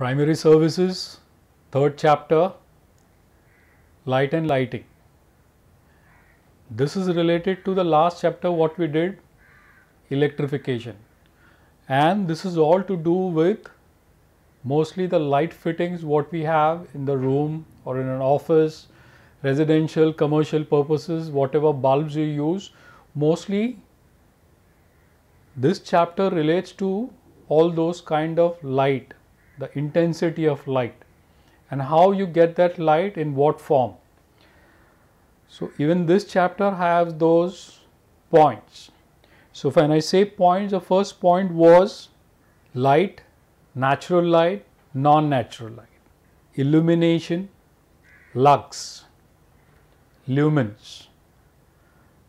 Primary services, third chapter, light and lighting. This is related to the last chapter what we did, electrification, and this is all to do with mostly the light fittings what we have in the room or in an office, residential, commercial purposes, whatever bulbs you use. Mostly this chapter relates to all those kind of light, the intensity of light and how you get that light in what form. So even this chapter has those points. So when I say points, the first point was light, natural light, non-natural light, illumination, lux, lumens,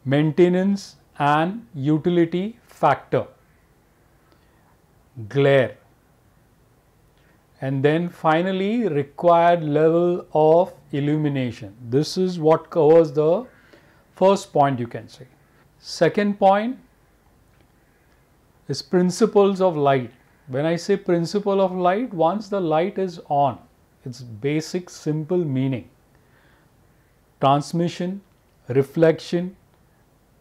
maintenance and utility factor, glare, and then finally required level of illumination. This is what covers the first point, you can say. Second point is principles of light. When I say principle of light, once the light is on, its basic simple meaning: transmission, reflection,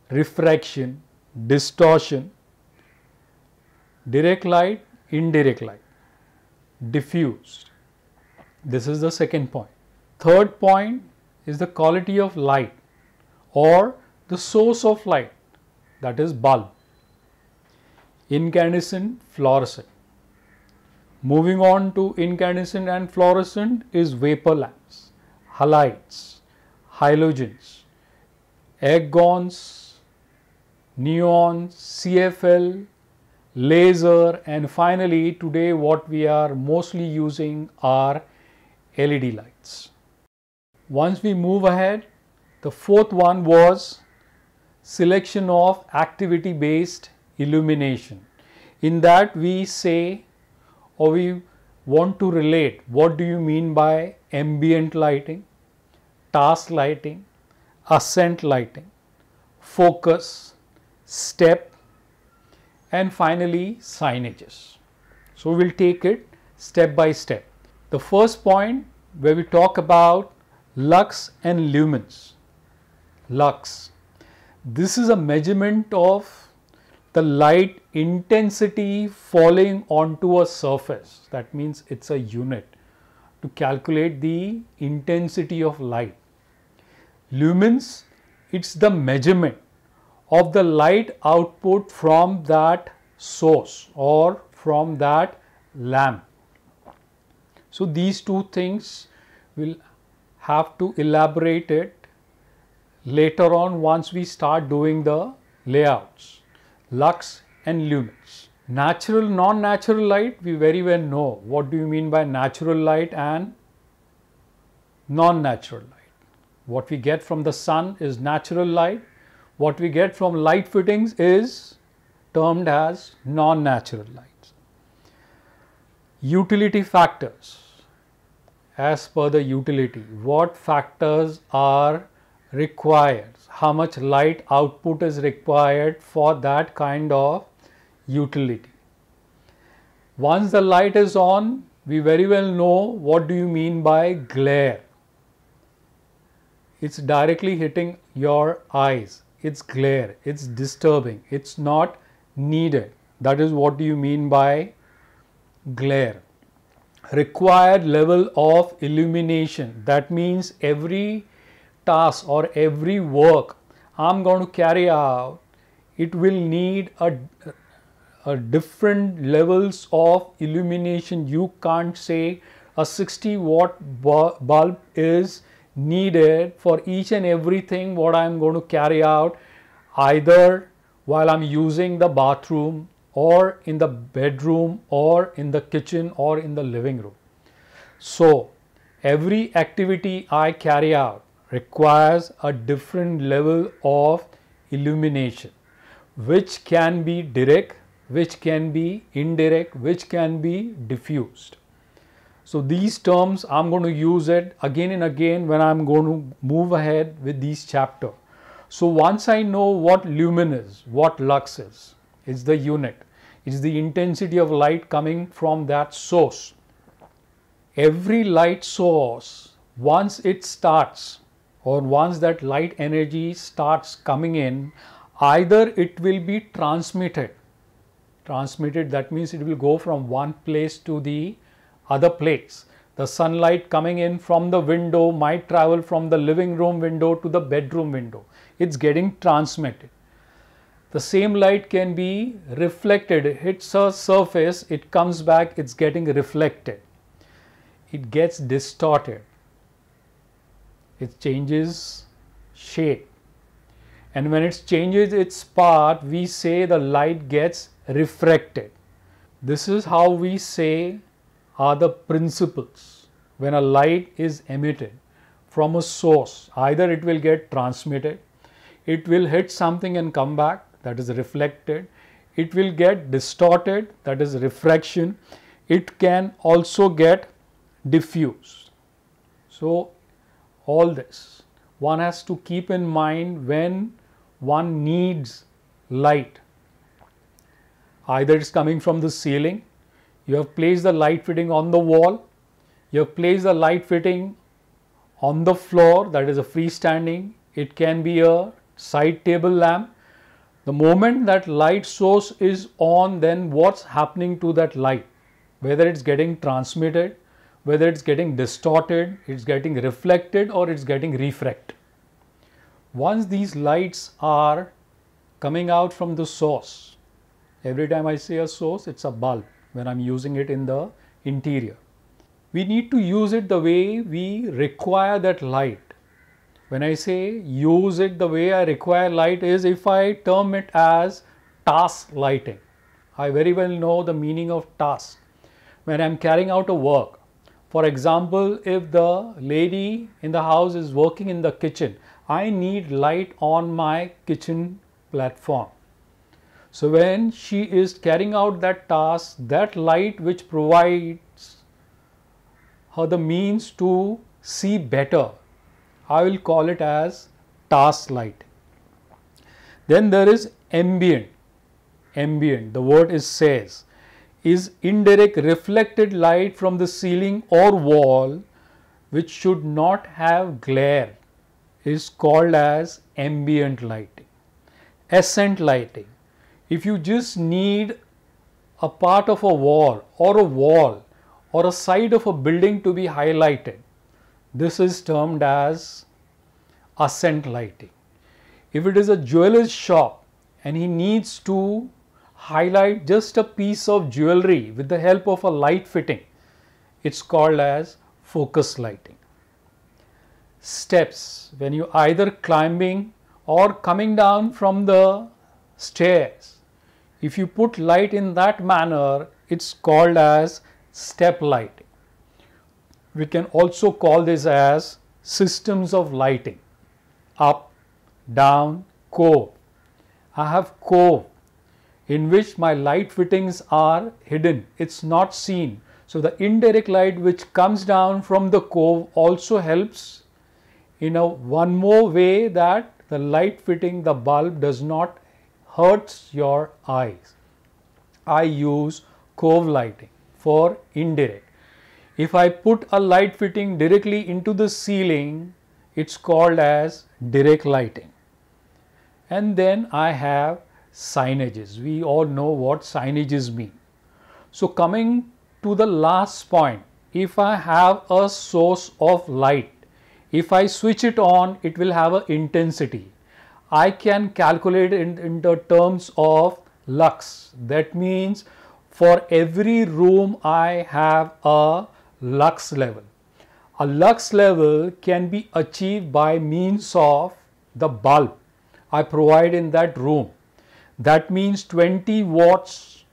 refraction, distortion, direct light, indirect light, diffused. This is the second point. Third point is the quality of light or the source of light, that is bulb. Incandescent, fluorescent. Moving on to incandescent and fluorescent is vapor lamps, halides, halogens, argons, neons, CFL, laser, and finally today what we are mostly using are LED lights. Once we move ahead, the fourth one was selection of activity based illumination. In that we say, or we want to relate, what do you mean by ambient lighting, task lighting, ascent lighting, focus, step, and finally signages. So we'll take it step by step. The first point where we talk about lux and lumens. Lux. This is a measurement of the light intensity falling onto a surface. That means it's a unit to calculate the intensity of light. Lumens, it's the measurement of the light output from that source or from that lamp. So these two things will have to elaborate it later on once we start doing the layouts. Lux and lumens. Natural, non-natural light, we very well know. What do you mean by natural light and non-natural light? What we get from the sun is natural light. What we get from light fittings is termed as non-natural lights. Utility factors. As per the utility, what factors are required, how much light output is required for that kind of utility. Once the light is on, we very well know what do you mean by glare. It's directly hitting your eyes. It's glare, it's disturbing, it's not needed. That is what do you mean by glare. Required level of illumination. That means every task or every work I'm going to carry out, it will need a different levels of illumination. You can't say a 60-watt bulb is needed for each and everything what I'm going to carry out, either while I'm using the bathroom or in the bedroom or in the kitchen or in the living room. So every activity I carry out requires a different level of illumination, which can be direct, which can be indirect, which can be diffused. So these terms I'm going to use it again and again when I'm going to move ahead with these chapters. So once I know what lumen is, what lux is, it's the unit, it's the intensity of light coming from that source. Every light source, once it starts or once that light energy starts coming in, either it will be transmitted, that means it will go from one place to the other place. The sunlight coming in from the window might travel from the living room window to the bedroom window. It's getting transmitted. The same light can be reflected. It hits a surface, it comes back, it's getting reflected. It gets distorted. It changes shape. And when it changes its path, we say the light gets refracted. This is how we say are the principles. When a light is emitted from a source, either it will get transmitted, it will hit something and come back, that is reflected, it will get distorted, that is refraction, it can also get diffused. So all this one has to keep in mind when one needs light. Either it's coming from the ceiling, you have placed the light fitting on the wall, you have placed the light fitting on the floor, that is a freestanding, it can be a side table lamp. The moment that light source is on, then what's happening to that light? Whether it's getting transmitted, whether it's getting distorted, it's getting reflected, or it's getting refracted. Once these lights are coming out from the source, every time I say a source, it's a bulb when I'm using it in the interior. We need to use it the way we require that light. When I say use it the way I require light is if I term it as task lighting. I very well know the meaning of task. When I'm carrying out a work, for example, if the lady in the house is working in the kitchen, I need light on my kitchen platform. So when she is carrying out that task, that light which provides her the means to see better, I will call it as task light. Then there is ambient. Ambient, the word says, is indirect reflected light from the ceiling or wall which should not have glare, is called as ambient lighting. Accent lighting, if you just need a part of a wall or a side of a building to be highlighted, this is termed as accent lighting. If it is a jeweler's shop and he needs to highlight just a piece of jewelry with the help of a light fitting, it's called as focus lighting. Steps, when you either climbing or coming down from the stairs, if you put light in that manner, it's called as step lighting. We can also call this as systems of lighting. Up, down, cove. I have cove in which my light fittings are hidden. It's not seen. So the indirect light which comes down from the cove also helps in a one more way that the light fitting, the bulb, does not hurt your eyes. I use cove lighting for indirect. If I put a light fitting directly into the ceiling, it's called as direct lighting. And then I have signages. We all know what signages mean. So coming to the last point, if I have a source of light, if I switch it on, it will have an intensity. I can calculate it in the terms of lux. That means for every room I have a lux level. A lux level can be achieved by means of the bulb I provide in that room. That means 20 watts,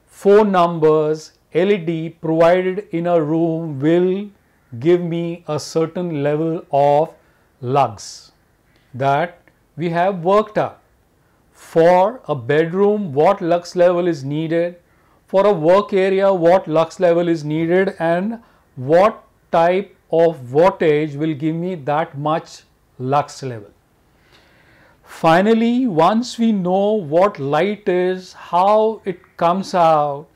4 numbers LED provided in a room will give me a certain level of lux that we have worked out. For a bedroom, what lux level is needed, for a work area, what lux level is needed, and what type of wattage will give me that much lux level. Finally, once we know what light is, how it comes out,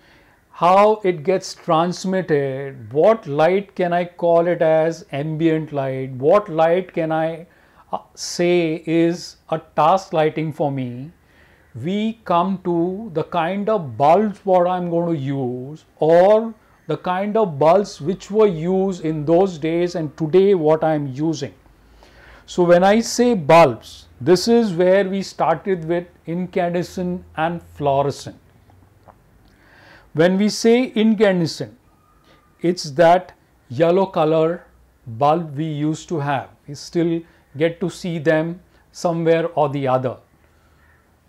how it gets transmitted, what light can I call it as ambient light, what light can I say is a task lighting for me, we come to the kind of bulbs what I'm going to use, or the kind of bulbs which were used in those days and today what I'm using. So when I say bulbs, this is where we started with incandescent and fluorescent. When we say incandescent, it's that yellow color bulb we used to have. We still get to see them somewhere or the other.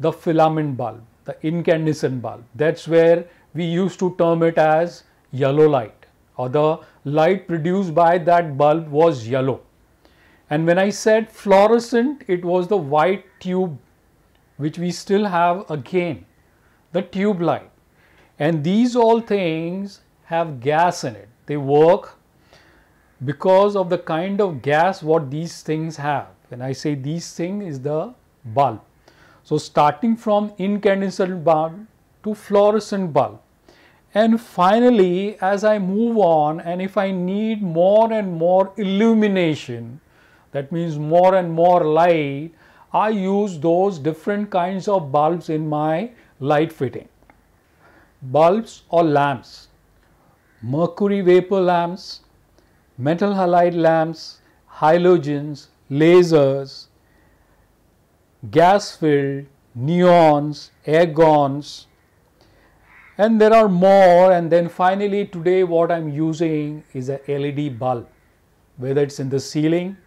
The filament bulb, the incandescent bulb, that's where we used to term it as yellow light, or the light produced by that bulb was yellow. And when I said fluorescent, it was the white tube which we still have again, the tube light. And these all things have gas in it. They work because of the kind of gas what these things have. When I say these things is the bulb. So starting from incandescent bulb to fluorescent bulb. And finally, as I move on, and if I need more and more illumination, that means more and more light, I use those different kinds of bulbs in my light fitting. Bulbs or lamps, mercury vapor lamps, metal halide lamps, halogens, lasers, gas filled, neons, argons, and there are more. And then finally today what I'm using is a LED bulb, whether it's in the ceiling,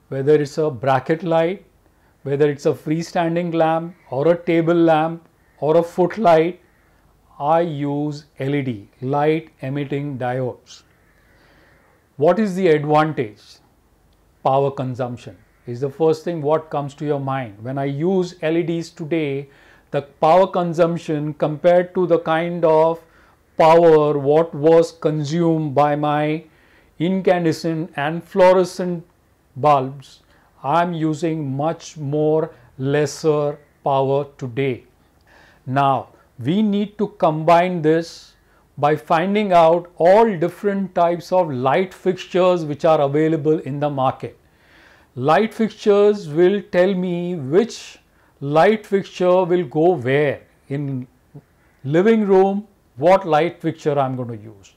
whether it's a bracket light, whether it's a freestanding lamp or a table lamp or a footlight, I use LED, light emitting diodes. What is the advantage? Power consumption is the first thing what comes to your mind. When I use LEDs today, the power consumption compared to the kind of power what was consumed by my incandescent and fluorescent bulbs, I'm using much more lesser power today. Now, we need to combine this by finding out all different types of light fixtures which are available in the market. Light fixtures will tell me which light fixture will go where. In living room, what light fixture I'm going to use.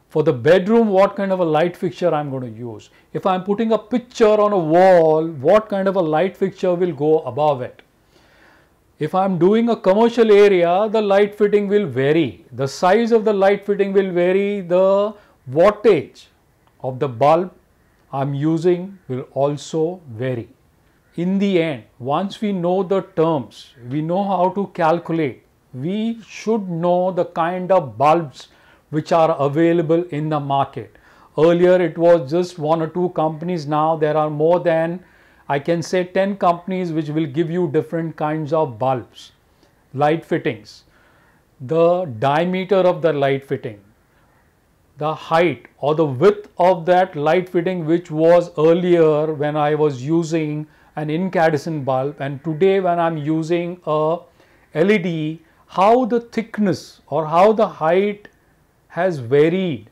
For the bedroom, what kind of a light fixture I'm going to use. If I'm putting a picture on a wall, what kind of a light fixture will go above it. If I'm doing a commercial area, the light fitting will vary. The size of the light fitting will vary. The wattage of the bulb I'm using will also vary. In the end, once we know the terms, we know how to calculate, we should know the kind of bulbs which are available in the market. Earlier it was just one or two companies. Now there are more than, I can say, 10 companies which will give you different kinds of bulbs, light fittings, the diameter of the light fitting, the height or the width of that light fitting which was earlier when I was using an incandescent bulb, and today when I'm using a LED, how the thickness or how the height has varied,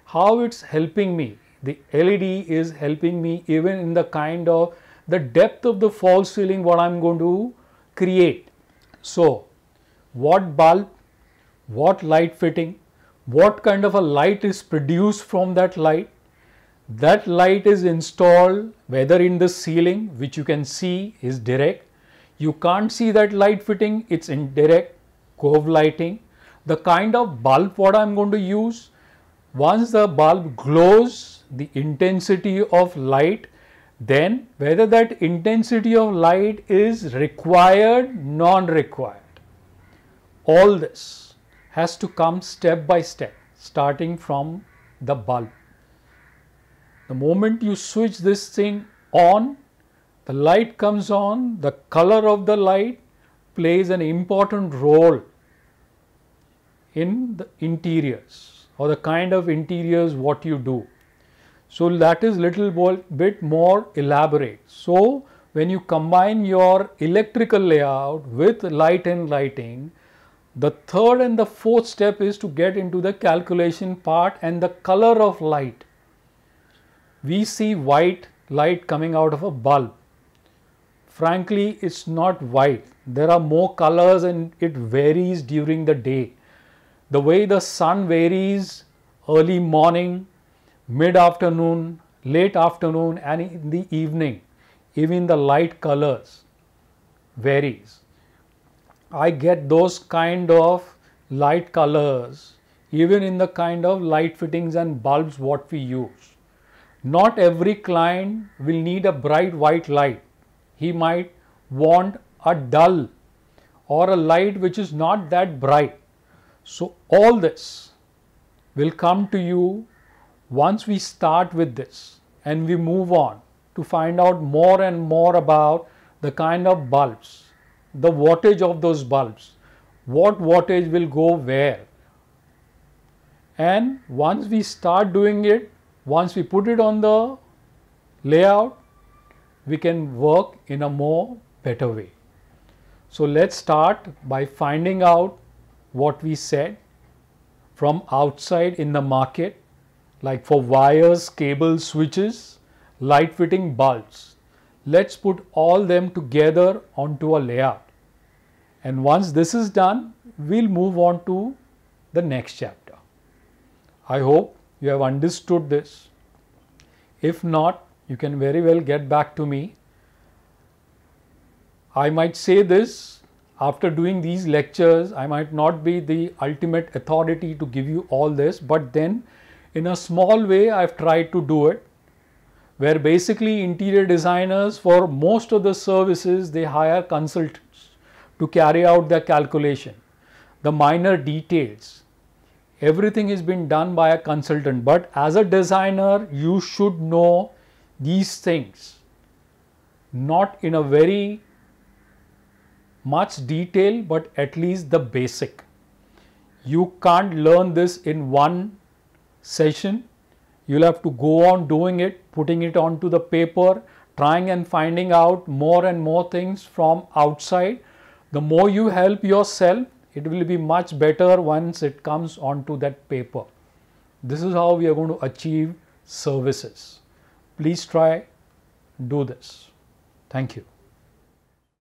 how it's helping me. The LED is helping me even in the kind of the depth of the false ceiling what I'm going to create. So, what bulb, what light fitting, what kind of a light is produced from that light. That light is installed whether in the ceiling, which you can see is direct. You can't see that light fitting, it's indirect, cove lighting. The kind of bulb what I'm going to use, once the bulb glows, the intensity of light, then whether that intensity of light is required, non-required. All this has to come step by step, starting from the bulb. The moment you switch this thing on, the light comes on, the color of the light plays an important role in the interiors or the kind of interiors what you do. So that is little bit more elaborate. So when you combine your electrical layout with light and lighting, The third and the fourth step is to get into the calculation part and the color of light. We see white light coming out of a bulb. Frankly, it's not white. There are more colors and it varies during the day. The way the sun varies early morning, mid-afternoon, late afternoon and in the evening, even the light colors varies. I get those kind of light colors even in the kind of light fittings and bulbs what we use. Not every client will need a bright white light. He might want a dull or a light which is not that bright. So all this will come to you once we start with this and we move on to find out more and more about the kind of bulbs, the wattage of those bulbs, what wattage will go where. And once we start doing it, once we put it on the layout, we can work in a more better way. So let's start by finding out what we said from outside in the market, like for wires, cables, switches, light fitting bulbs. Let's put all them together onto a layout. And once this is done, we'll move on to the next chapter. I hope you have understood this. If not, you can very well get back to me. I might say this, after doing these lectures, I might not be the ultimate authority to give you all this, but then in a small way I've tried to do it, where basically interior designers, for most of the services, they hire consultants to carry out their calculation. The minor details, everything is being done by a consultant, but as a designer you should know these things, not in a very much detail, but at least the basic. You can't learn this in one session. You'll have to go on doing it, putting it onto the paper, trying and finding out more and more things from outside. The more you help yourself, it will be much better once it comes onto that paper. This is how we are going to achieve services. Please try, do this. Thank you.